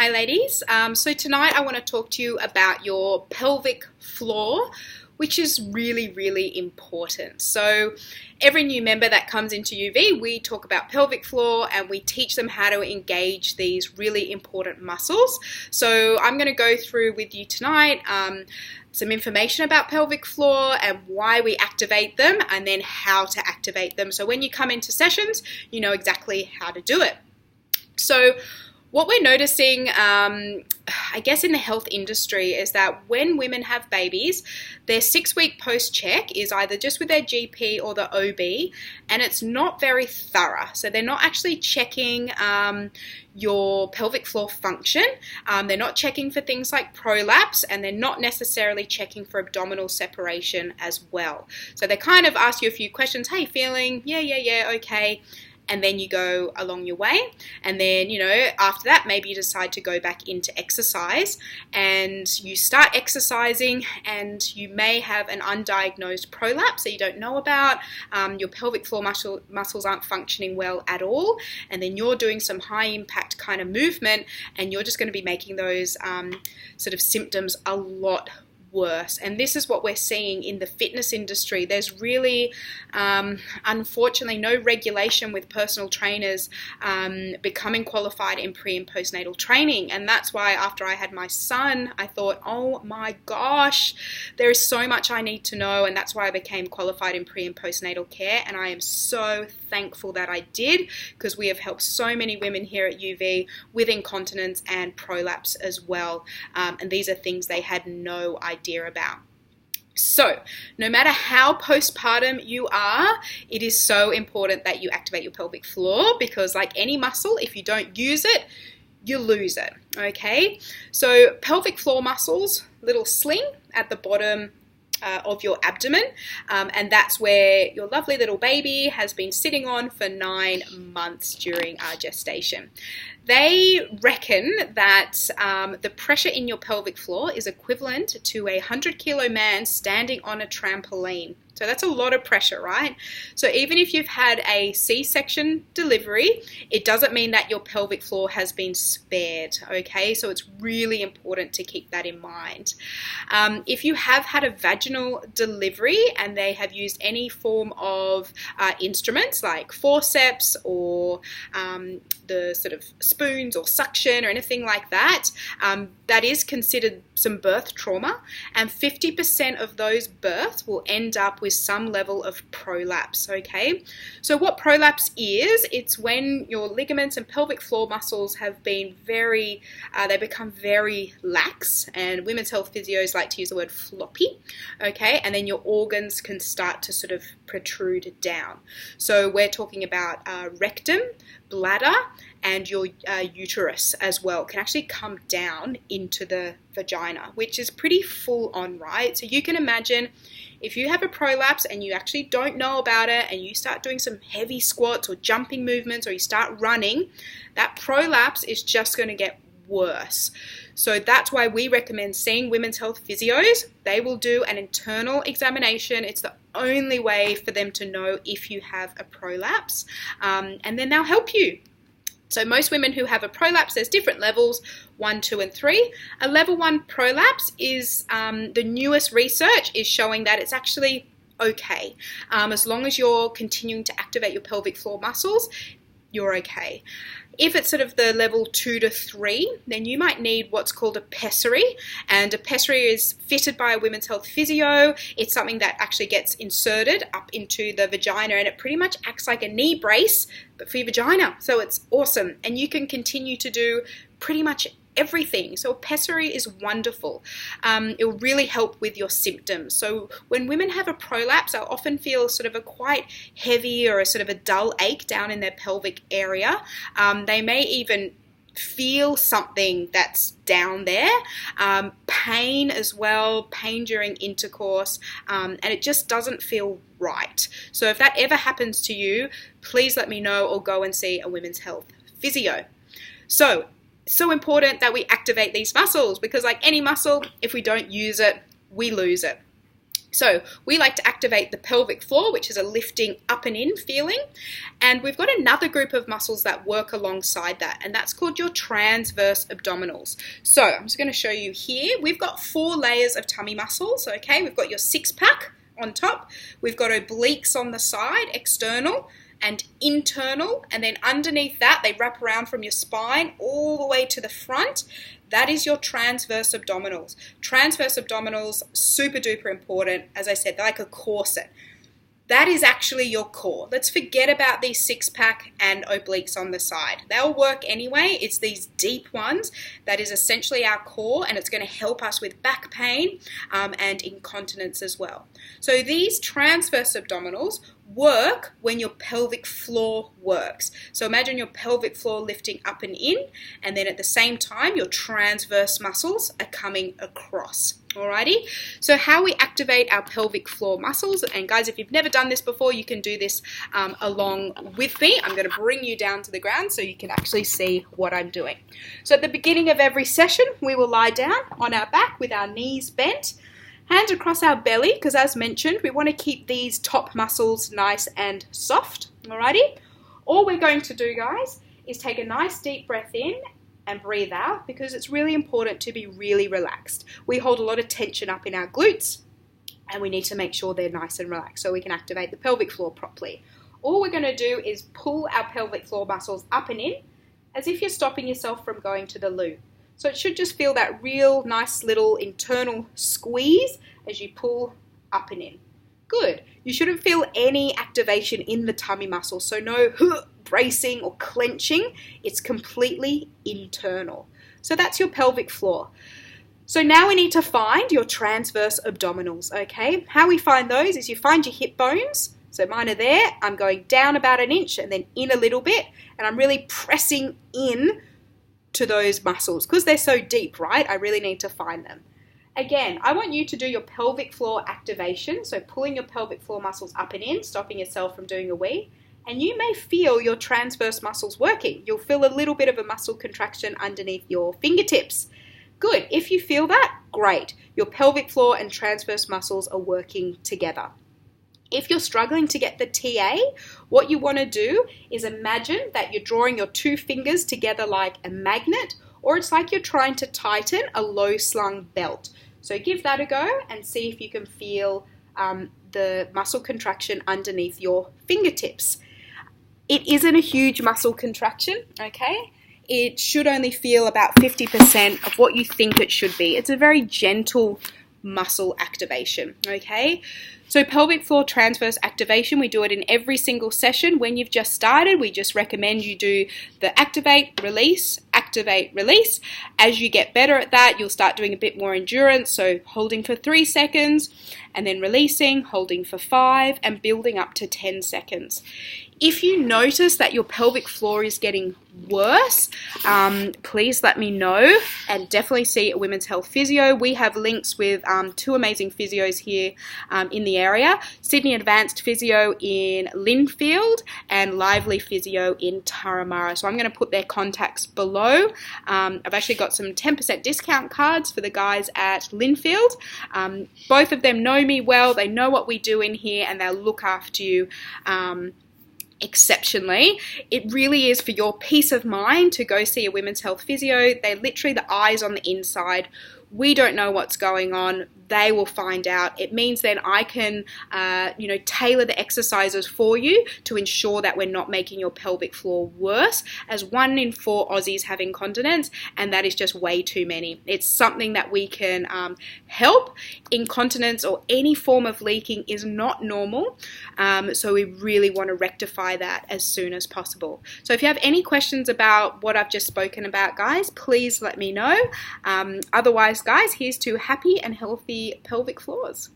Hi ladies, so tonight I want to talk to you about your pelvic floor, which is really important. So every new member that comes into UV, we talk about pelvic floor and we teach them how to engage these really important muscles. So I'm going to go through with you tonight some information about pelvic floor and why we activate them and then how to activate them. So when you come into sessions, you know exactly how to do it. So what we're noticing, I guess in the health industry, is that when women have babies, their 6-week post-check is either just with their GP or the OB, and it's not very thorough. So they're not actually checking your pelvic floor function. They're not checking for things like prolapse, and they're not necessarily checking for abdominal separation as well. So they kind of ask you a few questions. Hey, feeling? Yeah, okay. And then you go along your way. And then, after that, maybe you decide to go back into exercise and you start exercising and you may have an undiagnosed prolapse that you don't know about. Your pelvic floor muscles aren't functioning well at all. And then you're doing some high impact kind of movement and you're just going to be making those sort of symptoms a lot worse. And this is what we're seeing in the fitness industry. There's really, unfortunately, no regulation with personal trainers becoming qualified in pre and postnatal training. And that's why after I had my son, I thought, oh my gosh, there is so much I need to know. And that's why I became qualified in pre and postnatal care. And I am so thankful that I did, because we have helped so many women here at UV with incontinence and prolapse as well. And these are things they had no idea about. So no matter how postpartum you are, it is so important that you activate your pelvic floor, because like any muscle, if you don't use it, you lose it, okay? So pelvic floor muscles, little sling at the bottom of your abdomen, and that's where your lovely little baby has been sitting on for 9 months during our gestation. They reckon that the pressure in your pelvic floor is equivalent to a 100-kilo man standing on a trampoline. So that's a lot of pressure, right? So even if you've had a C-section delivery, it doesn't mean that your pelvic floor has been spared, okay? So it's really important to keep that in mind. If you have had a vaginal delivery and they have used any form of instruments like forceps or the sort of spoons or suction or anything like that, that is considered some birth trauma, and 50% of those births will end up with some level of prolapse, okay? So what prolapse is, it's when your ligaments and pelvic floor muscles have been they become very lax, and women's health physios like to use the word floppy, okay? And then your organs can start to sort of protrude down. So we're talking about rectum, bladder, and your uterus as well can actually come down into the vagina, which is pretty full on, right? So you can imagine if you have a prolapse and you actually don't know about it and you start doing some heavy squats or jumping movements or you start running, that prolapse is just going to get worse. So that's why we recommend seeing women's health physios. They will do an internal examination. It's the only way for them to know if you have a prolapse, and then they'll help you. So most women who have a prolapse, there's different levels, 1, 2, and 3. A level 1 prolapse is, the newest research is showing that it's actually okay. As long as you're continuing to activate your pelvic floor muscles, you're okay. If it's sort of the level 2 to 3, then you might need what's called a pessary, and a pessary is fitted by a women's health physio. It's something that actually gets inserted up into the vagina, and it pretty much acts like a knee brace, but for your vagina. So it's awesome, and you can continue to do pretty much everything. So a pessary is wonderful. It will really help with your symptoms. So when women have a prolapse, they'll often feel sort of a quite heavy or a sort of a dull ache down in their pelvic area. They may even feel something that's down there, pain as well, pain during intercourse, and it just doesn't feel right. So if that ever happens to you, please let me know or go and see a women's health physio. So important that we activate these muscles, because like any muscle, if we don't use it, we lose it. So we like to activate the pelvic floor, which is a lifting up and in feeling. And we've got another group of muscles that work alongside that, and that's called your transverse abdominals. So I'm just going to show you here. We've got 4 layers of tummy muscles, okay? We've got your six-pack on top. We've got obliques on the side, external and internal, and then underneath that, they wrap around from your spine all the way to the front. That is your transverse abdominals. Transverse abdominals, super duper important. As I said, they're like a corset. That is actually your core. Let's forget about these six-pack and obliques on the side. They'll work anyway. It's these deep ones that is essentially our core, and it's going to help us with back pain and incontinence as well. So these transverse abdominals work when your pelvic floor works. So imagine your pelvic floor lifting up and in, and then at the same time your transverse muscles are coming across. Alrighty, so how we activate our pelvic floor muscles, and guys, if you've never done this before, you can do this along with me. I'm going to bring you down to the ground so you can actually see what I'm doing. So at the beginning of every session, we will lie down on our back with our knees bent, hands across our belly, because as mentioned, we want to keep these top muscles nice and soft. Alrighty, all we're going to do, guys, is take a nice deep breath in and breathe out, because it's really important to be really relaxed. We hold a lot of tension up in our glutes, and we need to make sure they're nice and relaxed so we can activate the pelvic floor properly. All we're going to do is pull our pelvic floor muscles up and in, as if you're stopping yourself from going to the loo. So it should just feel that real nice little internal squeeze as you pull up and in. Good. You shouldn't feel any activation in the tummy muscle, so no bracing or clenching. It's completely internal. So that's your pelvic floor. So now we need to find your transverse abdominals, okay? How we find those is you find your hip bones. So mine are there. I'm going down about an inch and then in a little bit, and I'm really pressing in to those muscles because they're so deep, right? I really need to find them. Again, I want you to do your pelvic floor activation, so pulling your pelvic floor muscles up and in, stopping yourself from doing a wee, and you may feel your transverse muscles working. You'll feel a little bit of a muscle contraction underneath your fingertips. Good. If you feel that, great. Your pelvic floor and transverse muscles are working together. If you're struggling to get the TA, what you want to do is imagine that you're drawing your 2 fingers together like a magnet, or it's like you're trying to tighten a low slung belt. So give that a go and see if you can feel the muscle contraction underneath your fingertips. It isn't a huge muscle contraction, okay? It should only feel about 50% of what you think it should be. It's a very gentle muscle activation, okay? So pelvic floor transverse activation, we do it in every single session. When you've just started, we just recommend you do the activate, release. As you get better at that, you'll start doing a bit more endurance, so holding for 3 seconds and then releasing, holding for 5 and building up to 10 seconds. If you notice that your pelvic floor is getting worse, please let me know and definitely see a women's health physio. We have links with 2 amazing physios here in the area, Sydney Advanced Physio in Linfield and Lively Physio in Turramurra. So I'm going to put their contacts below. I've actually got some 10% discount cards for the guys at Linfield. Both of them know me well, they know what we do in here, and they'll look after you exceptionally. It really is for your peace of mind to go see a women's health physio. They're literally the eyes on the inside. We don't know what's going on. They will find out. It means then I can, tailor the exercises for you to ensure that we're not making your pelvic floor worse, as 1 in 4 Aussies have incontinence, and that is just way too many. It's something that we can help. Incontinence or any form of leaking is not normal, so we really want to rectify that as soon as possible. So if you have any questions about what I've just spoken about, guys, please let me know. Otherwise, guys, here's to happy and healthy pelvic floors.